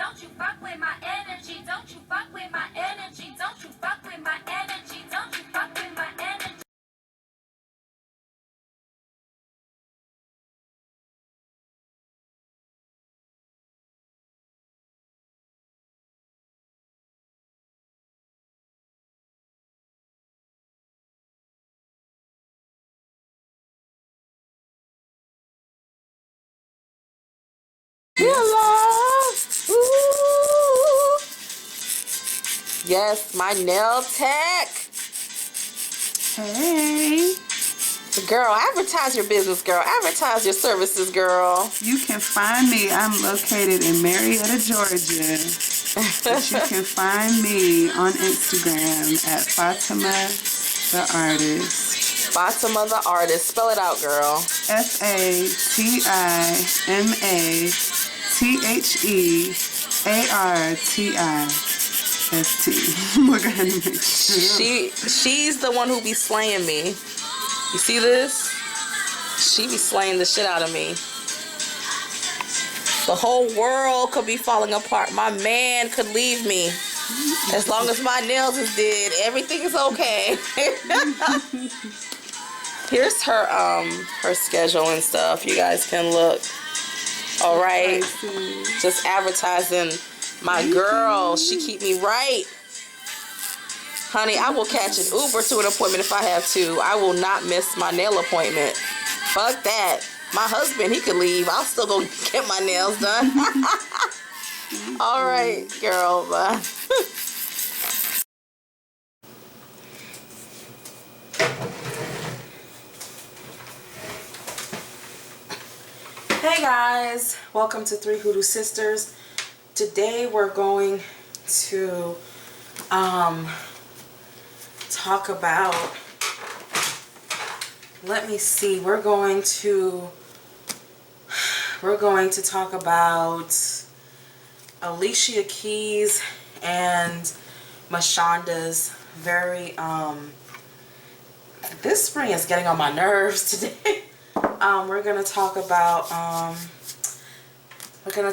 don't you fuck with my energy, don't you fuck with my energy, don't you fuck with my energy, don't you fuck with my energy. Hello. Ooh. Yes, my nail tech. Hey. Girl, advertise your business, girl. Advertise your services, girl. You can find me. I'm located in Marietta, Georgia. But you can find me on Instagram at Fatima the Artist. Fatima the Artist. Spell it out, girl. FatimaArtist. We're gonna make sure. She's the one who be slaying me. You see this? She be slaying the shit out of me. The whole world could be falling apart. My man could leave me. As long as my nails is did, everything is okay. Here's her schedule and stuff. You guys can look. All right. Just advertising my girl. She keep me right. Honey, I will catch an Uber to an appointment if I have to. I will not miss my nail appointment. Fuck that. My husband, he could leave. I'll still go get my nails done. All right, girl. Bye. Hey guys, welcome to Three Hoodoo Sisters. Today we're going to talk about, let me see, we're going to talk about Alicia Keys and Mashonda's very this spring is getting on my nerves today. We're gonna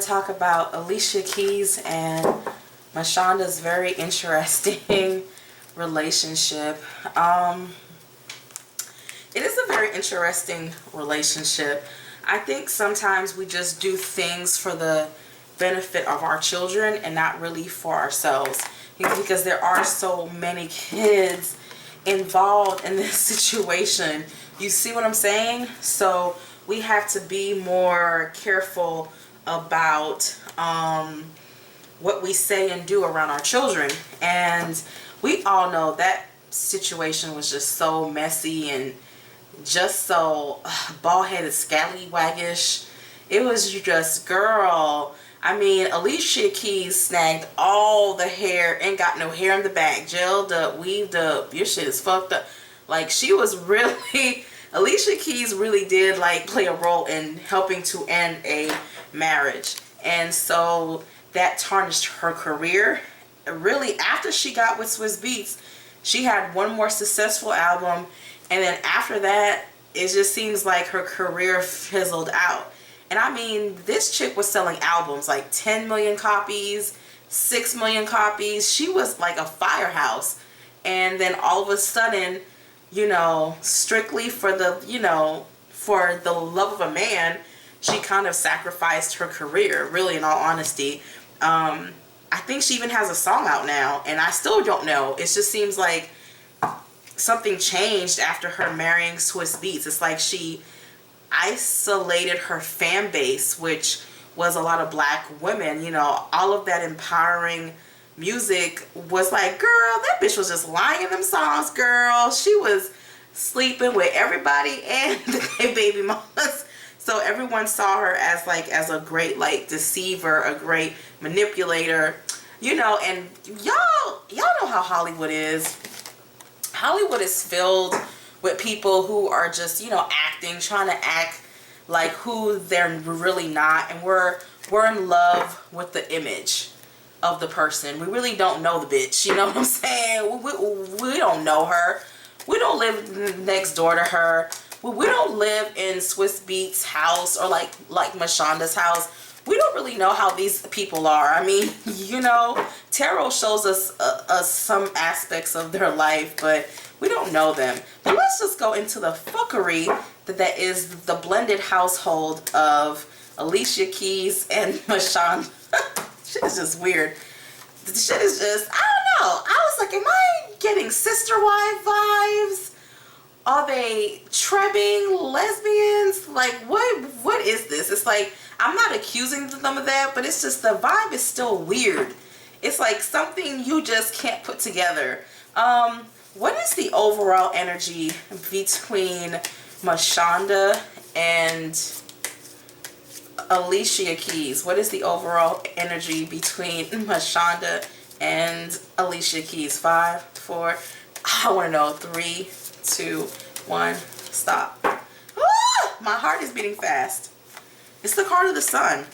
talk about Alicia Keys and Mashonda's very interesting relationship. It is a very interesting relationship. I think sometimes we just do things for the benefit of our children and not really for ourselves, because there are so many kids involved in this situation. You see what I'm saying? So we have to be more careful about what we say and do around our children. And we all know that situation was just so messy and just so bald-headed, scallywaggish. It was just, girl, I mean, Alicia Keys snagged all the hair, ain't got no hair in the back, gelled up, weaved up, your shit is fucked up. Like, she was really, Alicia Keys really did like play a role in helping to end a marriage. And so that tarnished her career. Really, after she got with Swizz Beatz, she had one more successful album, and then after that, it just seems like her career fizzled out. And I mean, this chick was selling albums like 10 million copies, 6 million copies. She was like a firehouse. And then all of a sudden, you know, strictly for the, you know, for the love of a man, she kind of sacrificed her career, really, in all honesty. I think she even has a song out now, and I still don't know. It just seems like something changed after her marrying Swizz Beatz. It's like she isolated her fan base, which was a lot of black women. You know, all of that empowering music was like, girl, that bitch was just lying in them songs, girl. She was sleeping with everybody and the baby mamas. So everyone saw her as like, as a great like deceiver, a great manipulator, you know. And y'all know how Hollywood is. Hollywood is filled with people who are just, you know, trying to act like who they're really not. And we're in love with the image of the person. We really don't know the bitch, you know what I'm saying? We don't know her. We don't live next door to her. We don't live in Swizz Beatz' house or like Mashonda's house. we don't really know how these people are. I mean, you know, tarot shows us some aspects of their life, but we don't know them. But let's just go into the fuckery that is the blended household of Alicia Keys and Mashonda. Shit is just weird. The shit is just, I don't know. I was like, am I getting sister wife vibes? Are they trebbing lesbians? Like, what is this? It's like, I'm not accusing them of that, but it's just the vibe is still weird. It's like something you just can't put together. What is the overall energy between Mashonda and Alicia Keys? What is the overall energy between Mashonda and Alicia Keys? 5, 4, I want to know. 3, 2, 1, stop. Ah, my heart is beating fast. It's the card of the sun,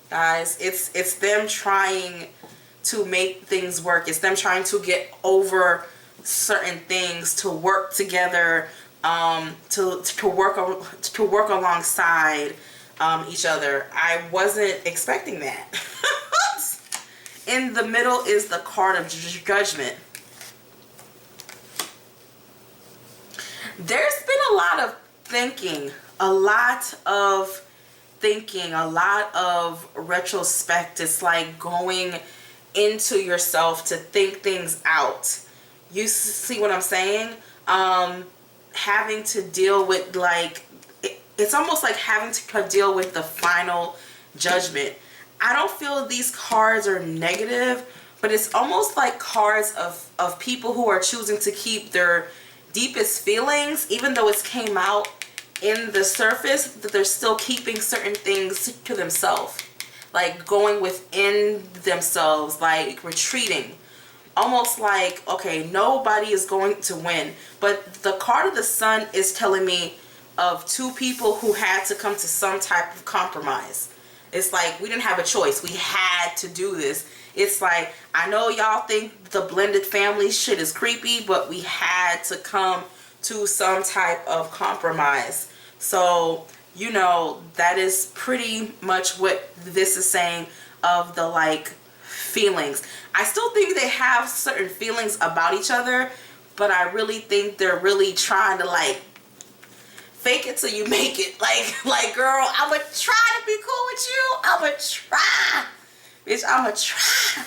guys. It's them trying to make things work. It's them trying to get over certain things, to work together, to work alongside each other. I wasn't expecting that. In the middle is the card of judgment. There's been a lot of thinking, a lot of retrospect. It's like going into yourself to think things out. You see what I'm saying? Having to deal with, like, it's almost like having to deal with the final judgment. I don't feel these cards are negative, but it's almost like cards of people who are choosing to keep their deepest feelings, even though it's came out in the surface, that they're still keeping certain things to themselves, like going within themselves, like retreating, almost like, okay, nobody is going to win. But the card of the sun is telling me of two people who had to come to some type of compromise. It's like we didn't have a choice, we had to do this. It's like, I know y'all think the blended family shit is creepy, but we had to come to some type of compromise. So, you know, that is pretty much what this is saying of the, like, feelings. I still think they have certain feelings about each other, but I really think they're really trying to, like, fake it till you make it. Like, girl, I'ma try to be cool with you. I'ma try. Bitch, I'ma try.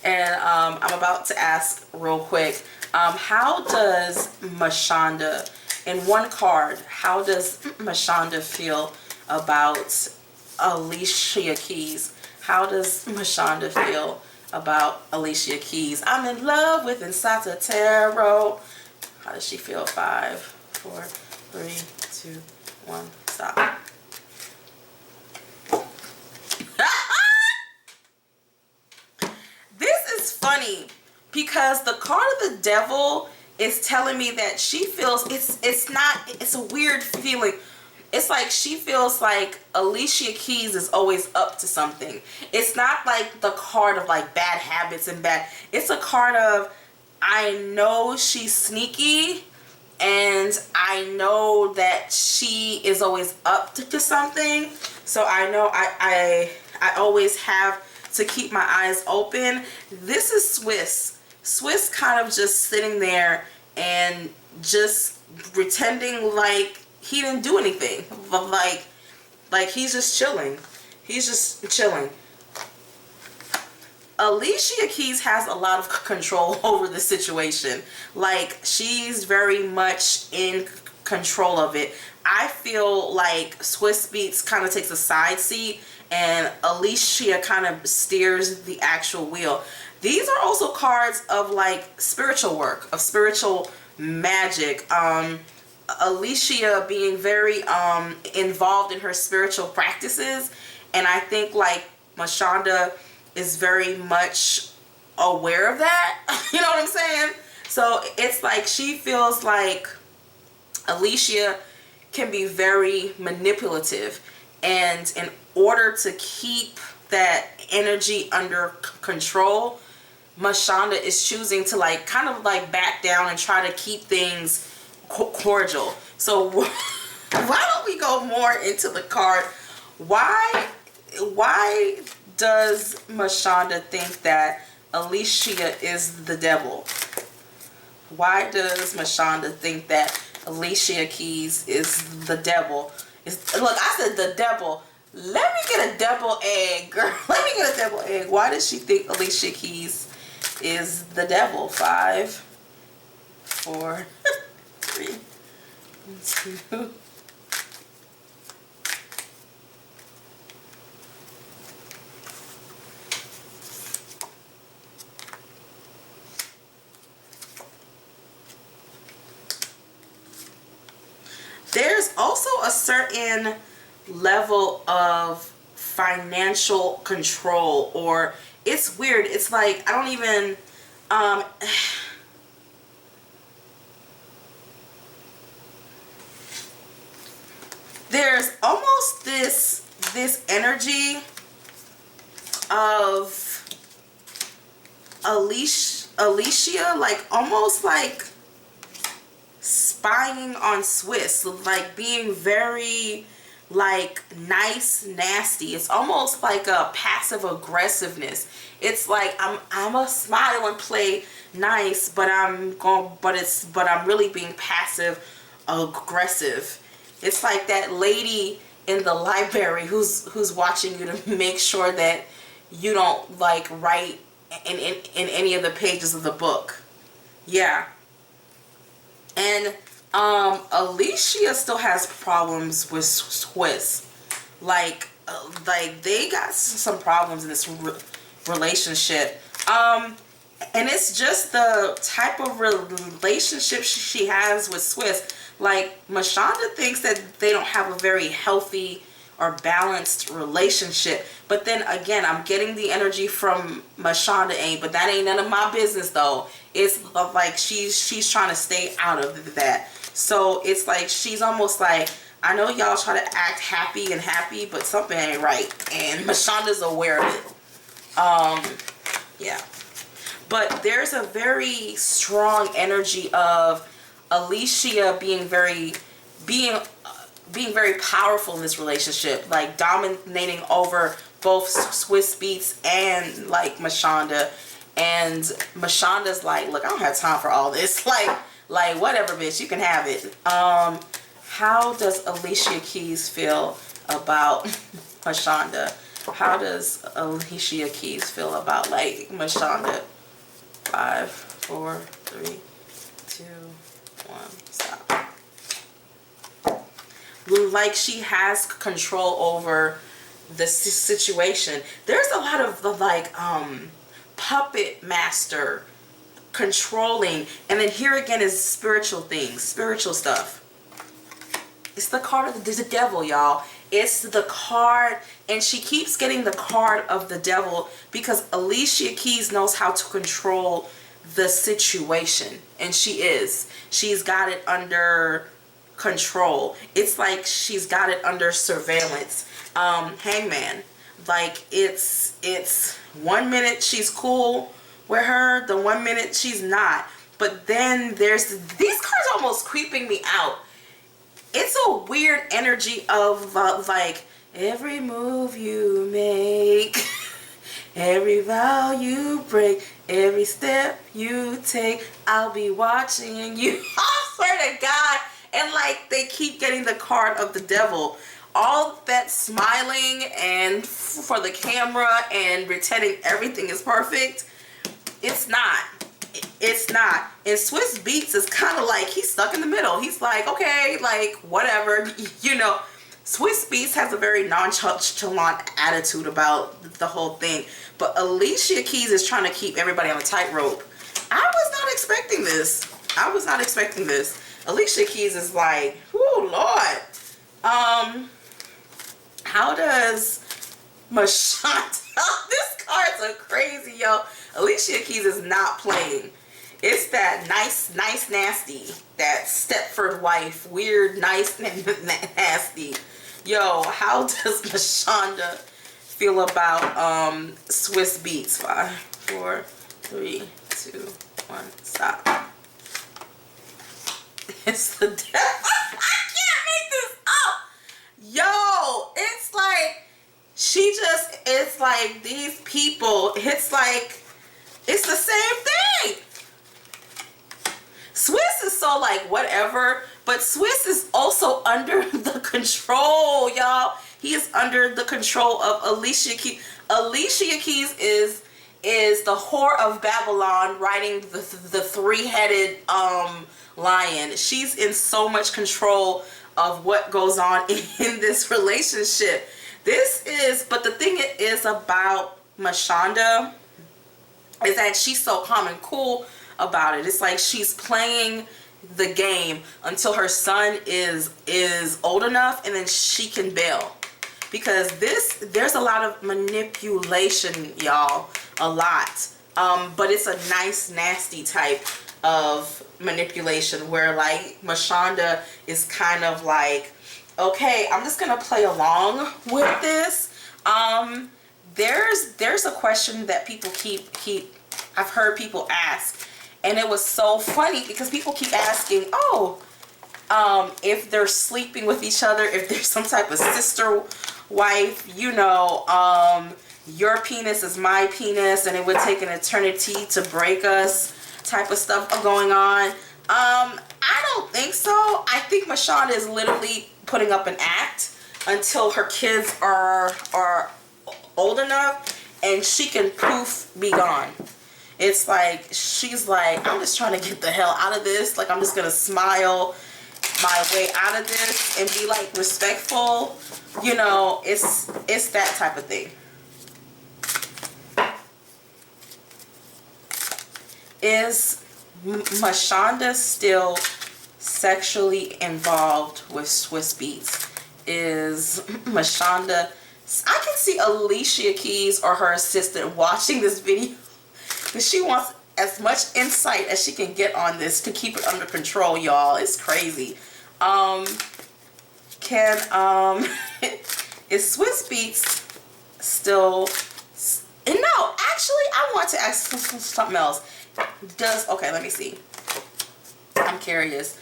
And I'm about to ask real quick, how does Mashonda, in one card, how does Mashonda feel about Alicia Keys? How does Mashonda feel about Alicia Keys? I'm in love with Insata Tarot. How does she feel? 5, 4, 3, 2, 1, stop. This is funny because the card of the devil is telling me that she feels it's a weird feeling. It's like she feels like Alicia Keys is always up to something. It's not like the card of like bad habits and bad. It's a card of, I know she's sneaky and I know that she is always up to something. So I know I always have to keep my eyes open. This is Swizz. Swizz kind of just sitting there and just pretending like he didn't do anything, but like he's just chilling. He's just chilling. Alicia Keys has a lot of control over the situation. Like, she's very much in control of it. I feel like Swizz Beatz kind of takes a side seat and Alicia kind of steers the actual wheel. These are also cards of like spiritual work, of spiritual magic. Alicia being very involved in her spiritual practices, and I think like Mashonda is very much aware of that. You know what I'm saying? So it's like she feels like Alicia can be very manipulative, and in order to keep that energy under control, Mashonda is choosing to like kind of like back down and try to keep things cordial. So Why don't we go more into the card? Why does Mashonda think that Alicia is the devil? Why does Mashonda think that Alicia Keys is the devil? Look, I said the devil. Let me get a double egg, girl. Let me get a double egg. Why does she think Alicia Keys is the devil? 5, 4, 3, 2. There's also a certain level of financial control, or it's weird. It's like, I don't even, there's almost this energy of Alicia, like almost like spying on Swizz, like being very like nice, nasty. It's almost like a passive aggressiveness. It's like I'm a smile and play nice, but I'm really being passive aggressive. It's like that lady in the library who's watching you to make sure that you don't like write in any of the pages of the book. Yeah. And Alicia still has problems with Swizz. Like they got some problems in this relationship. And it's just the type of relationship she has with Swizz. Like, Mashonda thinks that they don't have a very healthy or balanced relationship. But then again, I'm getting the energy from Mashonda, but that ain't none of my business though. It's like she's trying to stay out of that. So it's like she's almost like, I know y'all try to act happy, but something ain't right. And Mashonda's aware of it. Yeah. But there's a very strong energy of Alicia being very powerful in this relationship, like dominating over both Swizz Beatz and like Mashonda. And Mashonda's like, look, I don't have time for all this. Like whatever, bitch, you can have it. How does Alicia Keys feel about Mashonda? How does Alicia Keys feel about like Mashonda? 5, 4, 3, 2, 1, stop. Like she has control over the situation. There's a lot of like puppet master controlling, and then here again is spiritual things, spiritual stuff. It's the card of the devil, y'all. It's the card, and she keeps getting the card of the devil because Alicia Keys knows how to control the situation, and she's got it under control. It's like she's got it under surveillance. Hangman, like it's 1 minute she's cool with her, the 1 minute she's not. But then there's these cards almost creeping me out. It's a weird energy of like every move you make, every vow you break, every step you take, I'll be watching you. I swear to God. And like they keep getting the card of the devil. All that smiling and for the camera and pretending everything is perfect. It's not. It's not. And Swizz Beatz is kind of like, he's stuck in the middle. He's like, okay, like whatever, you know. Swizz Beatz has a very nonchalant attitude about the whole thing. But Alicia Keys is trying to keep everybody on a tightrope. I was not expecting this. I was not expecting this. Alicia Keys is like, whoo, Lord. How does Mashonda? This card's a crazy, yo. Alicia Keys is not playing. It's that nice, nasty. That Stepford wife. Weird, nice, nasty. Yo, how does Mashonda feel about Swizz Beatz? 5, 4, 3, 2, 1, stop. It's the devil. I can't make this Yo, it's like, it's like these people, it's like, it's the same thing. Swizz is so like whatever, but Swizz is also under the control, y'all. He is under the control of Alicia Keys. Alicia Keys is the whore of Babylon, riding the three-headed lion. She's in so much control of what goes on in this relationship. But the thing is about Mashonda is that she's so calm and cool about it. It's like she's playing the game until her son is old enough, and then she can bail. Because there's a lot of manipulation, y'all, a lot. But it's a nice, nasty type of manipulation where like Mashonda is kind of like, okay, I'm just gonna play along with this. There's a question that people keep I've heard people ask, and it was so funny because people keep asking, if they're sleeping with each other, if there's some type of sister wife, you know, your penis is my penis and it would take an eternity to break us type of stuff going on. I don't think so. I think Mashonda is literally putting up an act until her kids are old enough and she can poof, be gone. It's like, she's like, I'm just trying to get the hell out of this. Like, I'm just gonna smile my way out of this and be like respectful. You know, it's that type of thing. Is Mashonda still sexually involved with Swizz Beatz? Is Mashonda... I can see Alicia Keys or her assistant watching this video because she wants as much insight as she can get on this to keep it under control, y'all. It's crazy. Is Swizz Beatz still... No, actually, I want to ask something else. Okay, let me see. I'm curious.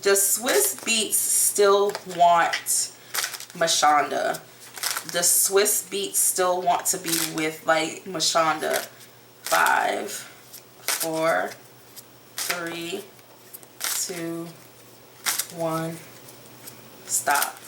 Does Swizz Beatz still want Mashonda? Does Swizz Beatz still want to be with, like, Mashonda? 5, 4, 3, 2, 1, stop.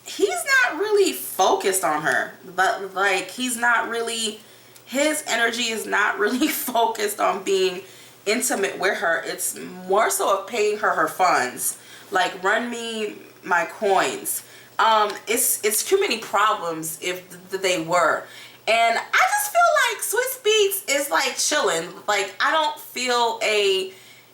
He's not really focused on her, but like he's not really, his energy is not really focused on being intimate with her. It's more so of paying her funds, like run me my coins. It's too many problems if they were. And I just feel like Swizz Beatz is like chilling. Like, I don't feel a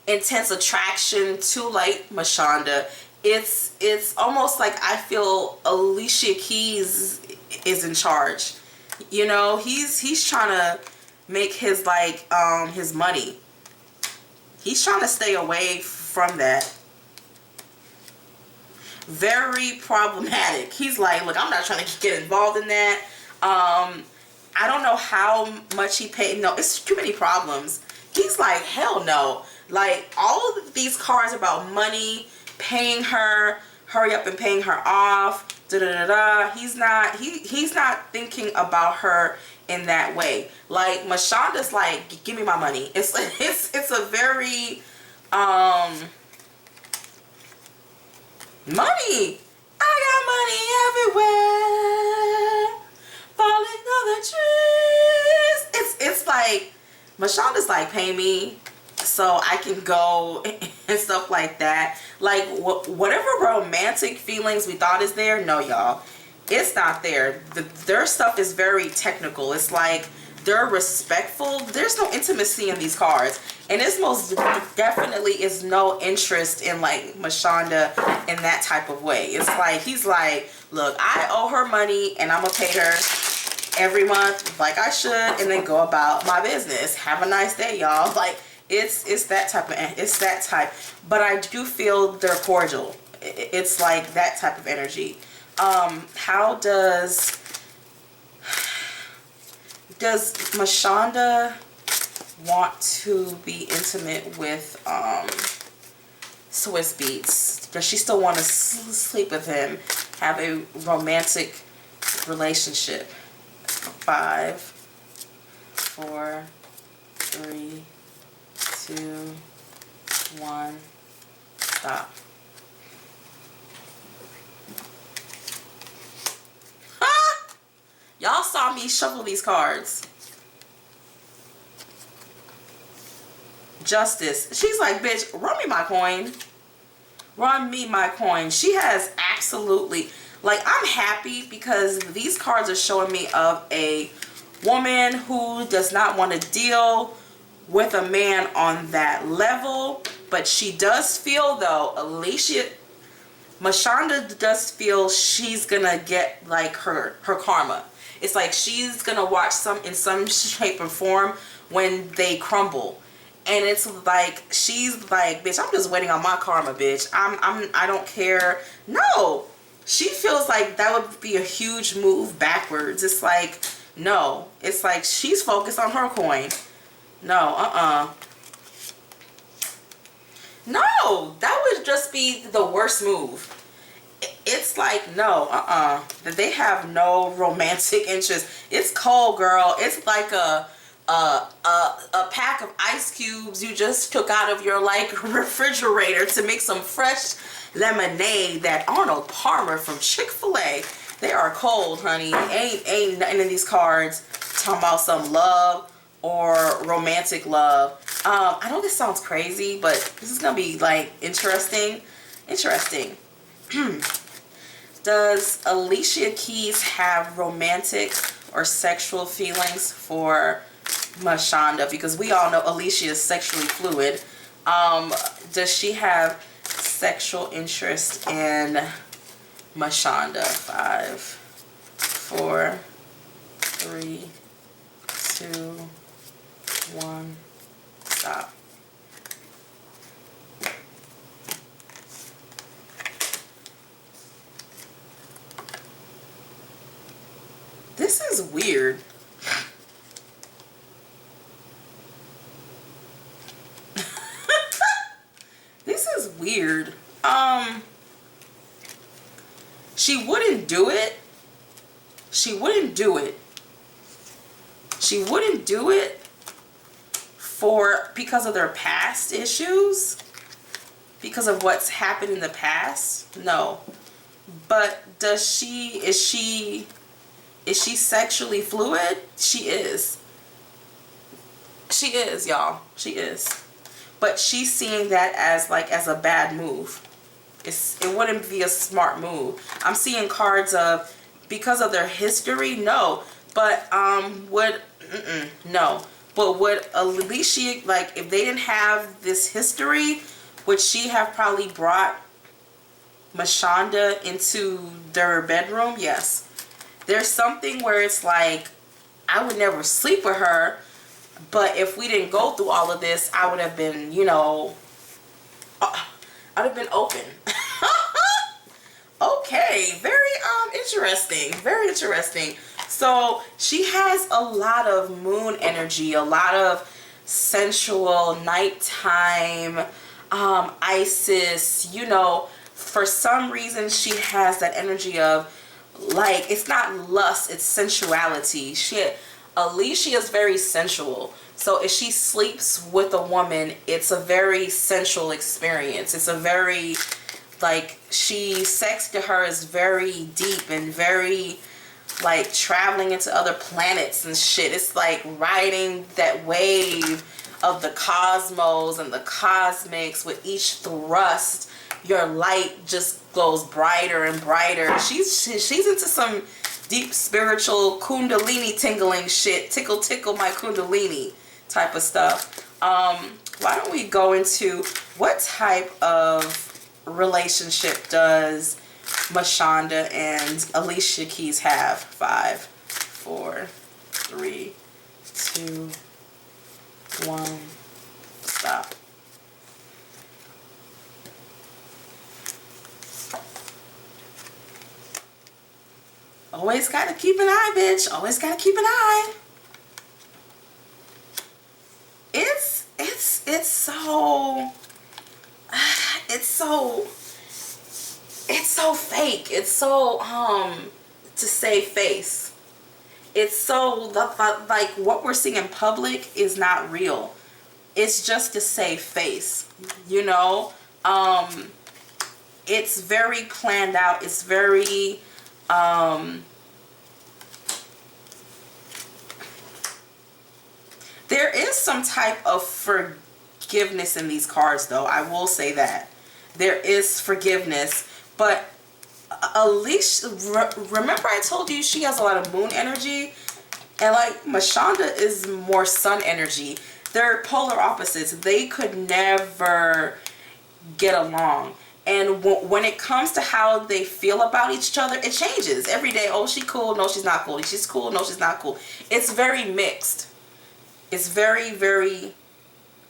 intense attraction to like Mashonda. It's almost like I feel Alicia Keys is in charge. You know, he's trying to make his like his money. He's trying to stay away from that. Very problematic. He's like, look, I'm not trying to get involved in that. I don't know how much he paid. No, it's too many problems. He's like, hell no. Like, all of these cards about money, paying her, hurry up and paying her off, da da da da. He's not thinking about her in that way. Like, Mashonda's like, give me my money. It's a very money. I got money everywhere, falling on the trees. It's like Mashonda's like, pay me so I can go and stuff like that. Like, whatever romantic feelings we thought is there, no, y'all, it's not there. Their stuff is very technical. It's like they're respectful. There's no intimacy in these cards, and it's most definitely is no interest in like Mashonda in that type of way. It's like he's like, look, I owe her money and I'm gonna pay her every month like I should, and then go about my business. Have a nice day, y'all. Like, it's that type. But I do feel they're cordial. It's like that type of energy. How does Does Mashonda want to be intimate with Swizz Beatz? Does she still want to sleep with him, have a romantic relationship? 5, 4, 3, 2, 1, stop. Y'all saw me shuffle these cards. Justice. She's like, bitch, run me my coin. Run me my coin. She has absolutely, like, I'm happy because these cards are showing me of a woman who does not want to deal with a man on that level. But she does feel, though, Mashonda does feel she's gonna get like her karma. It's like she's gonna watch in some shape or form when they crumble, and it's like she's like, bitch, I'm just waiting on my karma, bitch. I don't care. No, she feels like that would be a huge move backwards. It's like, no, it's like she's focused on her coin. No, no, that would just be the worst move. It's like, no, that they have no romantic interest. It's cold, girl. It's like a pack of ice cubes you just took out of your like refrigerator to make some fresh lemonade. That Arnold Palmer from Chick-fil-A. They are cold, honey. Ain't nothing in these cards talking about some love or romantic love. I know this sounds crazy, but this is gonna be like interesting. Does Alicia Keys have romantic or sexual feelings for Mashonda? Because we all know Alicia is sexually fluid. Does she have sexual interest in Mashonda? 5, 4, 3, 2, 1, stop. This is weird. This is weird. She wouldn't do it. She wouldn't do it. She wouldn't do it because of their past issues. Because of what's happened in the past. No. But is she sexually fluid? She is. She is, y'all. She is. But she's seeing that as a bad move. It wouldn't be a smart move. I'm seeing cards of, because of their history, no. But no. But would Alicia, like, if they didn't have this history, would she have probably brought Mashonda into their bedroom? Yes. There's something where it's like, I would never sleep with her, but if we didn't go through all of this, I would have been, you know, I'd have been open. Okay, very interesting. Very interesting. So she has a lot of moon energy, a lot of sensual nighttime, Isis, you know, for some reason she has that energy of, like, it's not lust, it's sensuality. Alicia is very sensual. So if she sleeps with a woman, it's a very sensual experience. It's a very, like, sex to her is very deep and very, like, traveling into other planets and shit. It's like riding that wave of the cosmos and the cosmics. With each thrust, your light just glows brighter and brighter. She's into some deep spiritual kundalini tingling shit. Tickle tickle my kundalini type of stuff. Why don't we go into what type of relationship does Mashonda and Alicia Keys have? 5, 4, 3, 2, 1, stop. Always gotta keep an eye, bitch. Always gotta keep an eye. it's so fake. It's so to save face. It's so like what we're seeing in public is not real. It's just to save face, you know. It's very planned out. It's very there is some type of forgiveness in these cards, though. I will say that there is forgiveness, but Alicia, remember I told you she has a lot of moon energy, and like Mashonda is more sun energy. They're polar opposites. They could never get along. And when it comes to how they feel about each other, it changes every day. Oh, she's cool. No, she's not cool. She's cool. No, she's not cool. It's very mixed. It's very, very...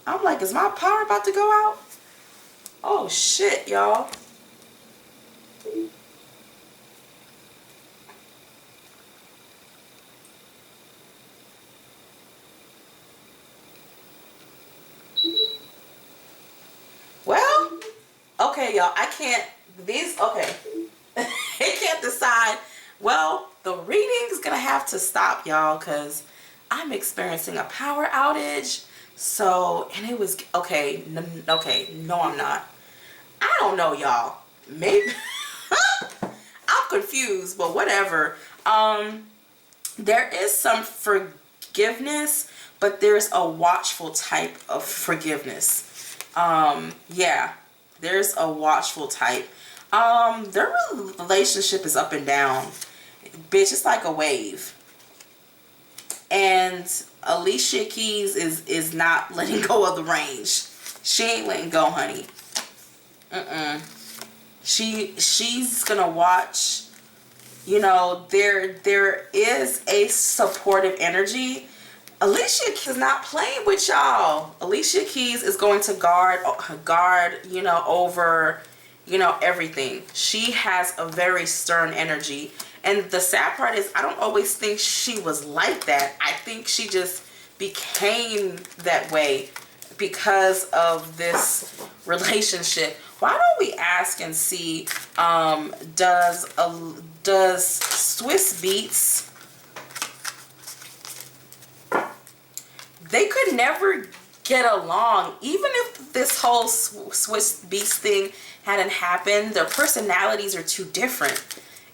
I'm like, is my power about to go out? Oh, shit, y'all. Well, okay, y'all, I can't, okay. I can't decide. Well, the reading's gonna have to stop, y'all, because I'm experiencing a power outage. So, and it was, okay, no, I'm not. I don't know, y'all. Maybe, I'm confused, but whatever. There is some forgiveness, but there's a watchful type of forgiveness. Yeah, there's a watchful type. Their relationship is up and down. Bitch, it's like a wave. And Alicia Keys is not letting go of the range. She ain't letting go, honey. She's gonna watch. You know, there is a supportive energy. Alicia Keys is not playing with y'all. Alicia Keys is going to guard, you know, over, you know, everything. She has a very stern energy. And the sad part is, I don't always think she was like that. I think she just became that way because of this relationship. Why don't we ask and see, does Swizz Beatz, they could never get along. Even if this whole Swizz Beatz thing hadn't happened, their personalities are too different.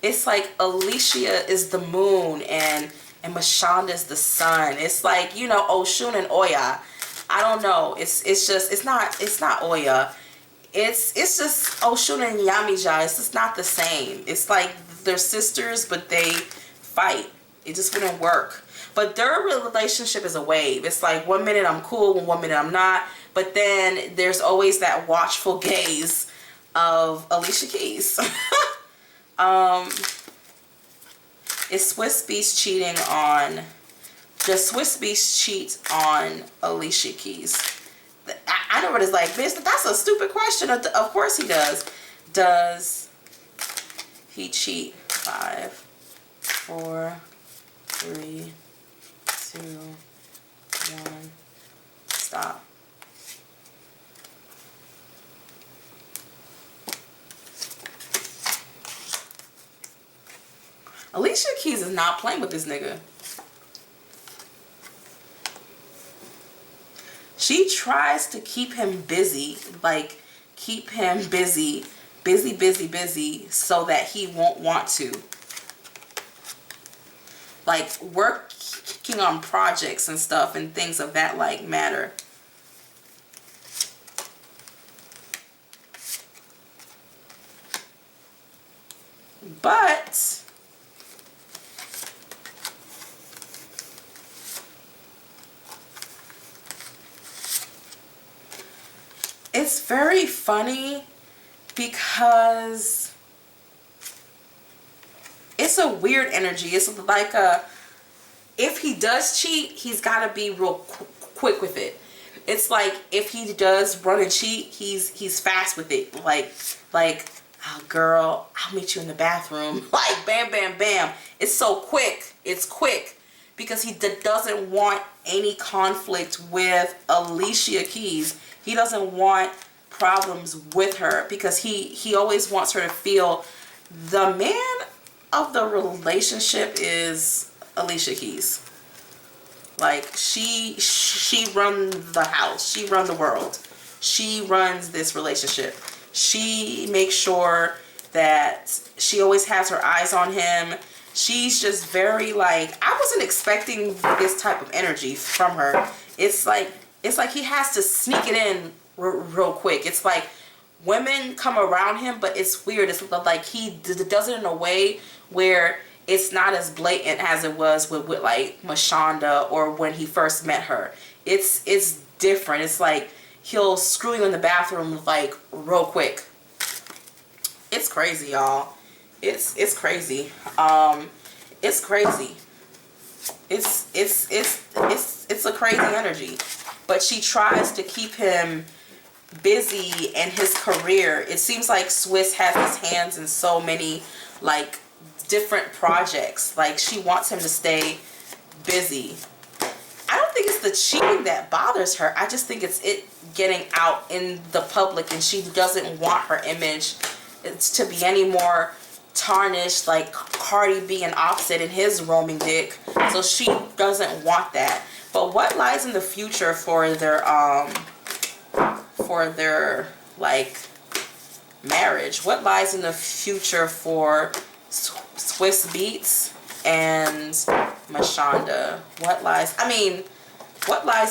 It's like Alicia is the moon and Mashonda is the sun. It's like, you know, Oshun and Oya. I don't know. It's not Oya. It's just Oshun and Yamija. It's just not the same. It's like they're sisters, but they fight. It just wouldn't work. But their relationship is a wave. It's like 1 minute I'm cool and 1 minute I'm not. But then there's always that watchful gaze of Alicia Keys. Is Swizz Beatz cheating on... Does Swizz Beatz cheat on Alicia Keys? I know what it's like, bitch. That's a stupid question. Of course he does. Does he cheat? 5, 4, 3, 2, 1. Stop. Alicia Keys is not playing with this nigga. She tries to keep him busy, like keep him busy, so that he won't want to. Like working on projects and stuff and things of that like matter. But it's very funny because it's a weird energy. It's like if he does cheat, he's got to be real quick with it. It's like if he does run and cheat, he's fast with it. Like, oh, girl, I'll meet you in the bathroom. Like, bam, bam, bam. It's so quick. It's quick. because he doesn't want any conflict with Alicia Keys. He doesn't want problems with her because he always wants her to feel the man of the relationship is Alicia Keys. Like, she runs the house. She runs the world. She runs this relationship. She makes sure that she always has her eyes on him. She's just very, like, I wasn't expecting this type of energy from her. It's like he has to sneak it in real quick. It's like women come around him, but it's weird. It's like he does it in a way where it's not as blatant as it was with like Mashonda or when he first met her. It's different. It's like he'll screw you in the bathroom like real quick. It's crazy, y'all. It's crazy. It's crazy. It's a crazy energy. But she tries to keep him busy in his career. It seems like Swizz has his hands in so many like different projects. Like, she wants him to stay busy. I don't think it's the cheating that bothers her. I just think it's it getting out in the public, and she doesn't want her image to be any more tarnished like Cardi B and Offset and his roaming dick. So she doesn't want that. But what lies in the future for their like marriage? What lies in the future for Swizz Beatz and Mashonda? What lies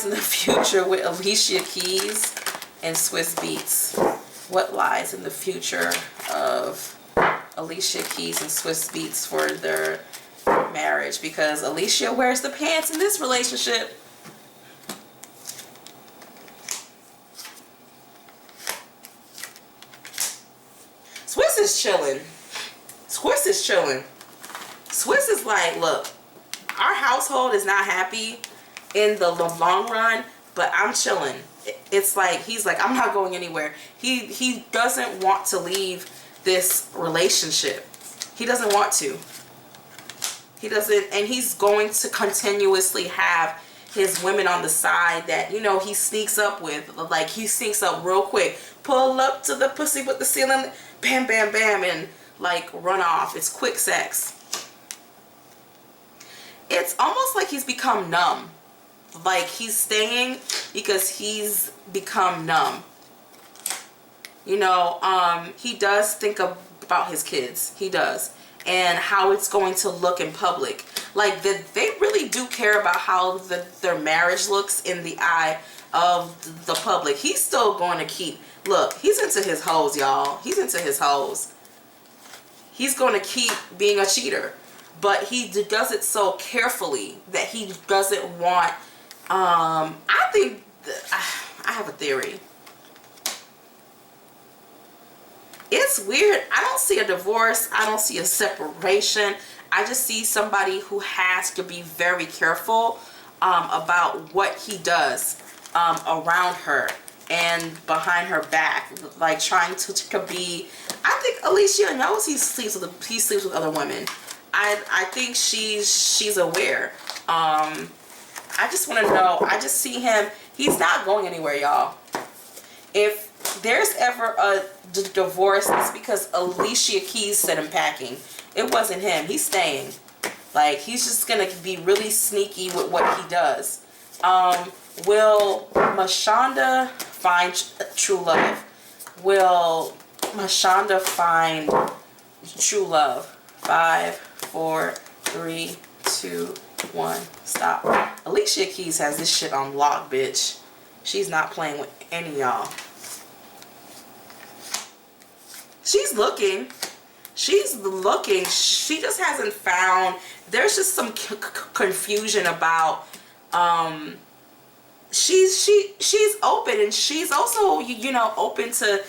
in the future with Alicia Keys and Swizz Beatz? What lies in the future of Alicia Keys and Swizz Beatz for their marriage? Because Alicia wears the pants in this relationship. Swizz is chilling. Swizz is chilling. Swizz is like, look, our household is not happy in the long run, but I'm chilling. It's like, he's like, I'm not going anywhere. He doesn't want to leave this relationship. He doesn't want to. He doesn't, and he's going to continuously have his women on the side that, you know, he sneaks up with. Like, he sneaks up real quick. Pull up to the pussy with the ceiling, bam, bam, bam, and like run off. It's quick sex. It's almost like he's become numb. Like, he's staying because he's become numb. You know, he does think about his kids. He does. And how it's going to look in public. Like, they really do care about how their marriage looks in the eye of the public. He's still going to keep, look, he's into his hoes, y'all. He's into his hoes. He's going to keep being a cheater. But he does it so carefully that he doesn't want, I think, I have a theory. It's weird. I don't see a divorce. I don't see a separation. I just see somebody who has to be very careful about what he does around her and behind her back, like trying to be. I think Alicia knows he sleeps with other women. I think she's aware. I just want to know. I just see him. He's not going anywhere, y'all. If there's ever a divorce, it's because Alicia Keys said him packing. It wasn't him. He's staying. Like, he's just gonna be really sneaky with what he does. Will Mashonda find true love? Will Mashonda find true love? 5, 4, 3, 2, 1. Stop. Alicia Keys has this shit on lock, bitch. She's not playing with any of y'all. She's looking. She's looking. She just hasn't found. There's just some confusion about. She's open, and she's also, you know, open to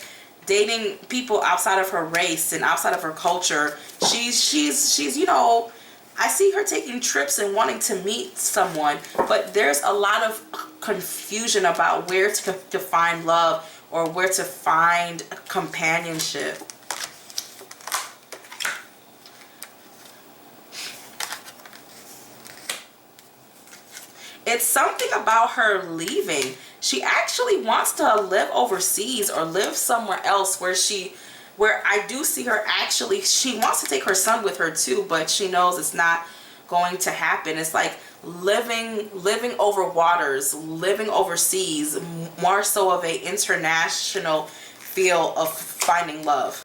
dating people outside of her race and outside of her culture. She's you know, I see her taking trips and wanting to meet someone, but there's a lot of confusion about where to find love or where to find companionship. it's something about her leaving. She actually wants to live overseas or live somewhere else where I do see her actually, she wants to take her son with her too, but she knows it's not going to happen. It's like living over waters, living overseas, more so of a international feel of finding love.